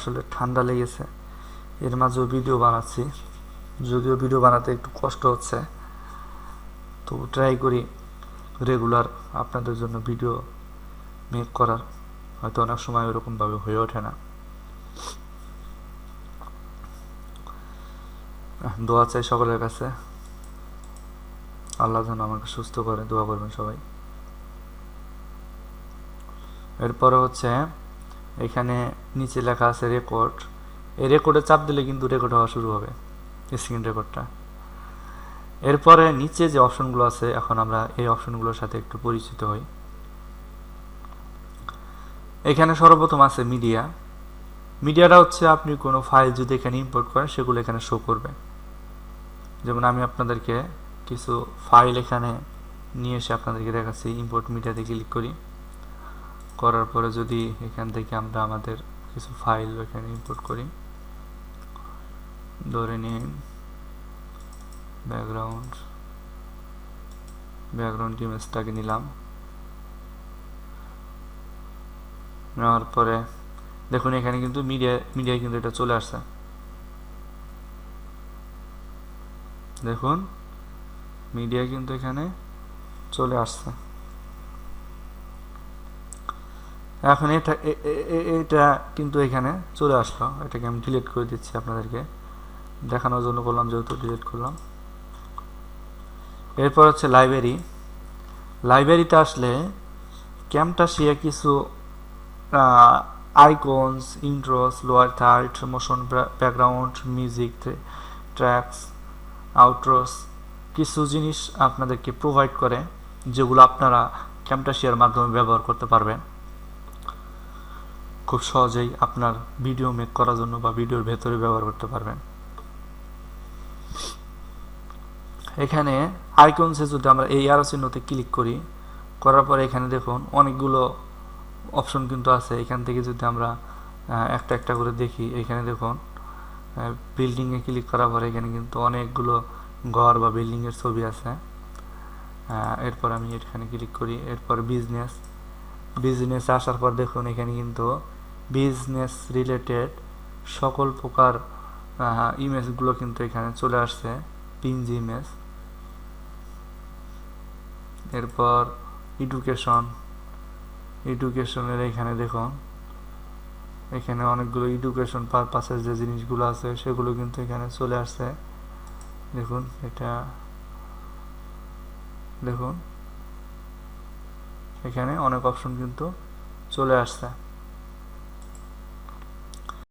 আসলে ঠান্ডা লেগেছে, এর মাঝেও ভিডিও বানাচ্ছি, যদিও ভিডিও বানাতে একটু কষ্ট হচ্ছে, তো ট্রাই করি রেগুলার আপনাদের জন্য ভিডিও মেক করার। হয়তো অনেক সময় ওরকমভাবে হয়ে ওঠে না। দোয়া চাই সকলের কাছে, আল্লাহ যেন আমাকে সুস্থ করে, দোয়া করবেন সবাই। এরপরে হচ্ছে এখানে নিচে লেখা আছে রেকর্ড। এই রেকর্ডে চাপ দিলে কিন্তু রেকর্ড হওয়া শুরু হবে, স্ক্রিন রেকর্ডটা। এরপরে নিচে যে অপশনগুলো আছে, এখন আমরা এই অপশনগুলোর সাথে একটু পরিচিত হই। এখানে সর্বপ্রথম আছে মিডিয়া। মিডিয়াটা হচ্ছে আপনি কোনো ফাইল যদি এখানে ইম্পোর্ট করেন সেগুলো এখানে শো করবে। যেমন আমি আপনাদেরকে কিছু ফাইল এখানে নিয়ে এসে আপনাদেরকে দেখাচ্ছি। ইম্পোর্ট মিডিয়াতে ক্লিক করি, করার পরে যদি এখান থেকে আমরা আমাদের কিছু ফাইল এখানে ইম্পোর্ট করি, ধরে নিন ব্যাকগ্রাউন্ড ইমেজটাকে নিলাম। নেওয়ার পরে দেখুন এখানে কিন্তু মিডিয়ায় কিন্তু এটা চলে আসছে। দেখুন মিডিয়া কিন্তু এখানে চলে আসছে। এখন এটা কিন্তু এখানে চলে আসলো। এটাকে আমি ডিলিট করে দিচ্ছি, আপনাদেরকে দেখানোর জন্য করলাম, যেহেতু ডিলিট করলাম। এরপর হচ্ছে লাইব্রেরি। লাইব্রেরিতে আসলে ক্যামটাসিয়া কিছু icons, intros, lower third, motion background, music tracks, outros কিছু জিনিস আপনাদেরকে প্রোভাইড করে, যেগুলো আপনারা ক্যামটাসিয়ার মাধ্যমে ব্যবহার করতে পারবেন খুব সহজেই আপনার ভিডিও মেক করার জন্য বা ভিডিওর ভেতরে ব্যবহার করতে পারবেন। এখানে আইকনসে যদি আমরা এই অ্যারো চিহ্নতে ক্লিক করি, করার পরে এখানে দেখুন অনেকগুলো অপশন কিন্তু আছে। এখান থেকে যদি আমরা একটা একটা করে দেখি, এখানে দেখুন বিল্ডিংয়ে ক্লিক করার পরে এখানে কিন্তু অনেকগুলো ঘর বা বিল্ডিংয়ের ছবি আছে। এরপর আমি এখানে ক্লিক করি। এরপর বিজনেস আসার পর দেখুন এখানে কিন্তু বিজনেস রিলেটেড সকল প্রকার ইমেজগুলো কিন্তু এখানে চলে আসছে, পিএনজি ইমেজ। এরপর এডুকেশনের এখানে দেখুন এখানে অনেকগুলো এডুকেশন পারপাসের যে জিনিসগুলো আছে সেগুলো কিন্তু এখানে চলে আসছে। দেখুন এটা দেখুন এখানে অনেক অপশন কিন্তু চলে আসছে।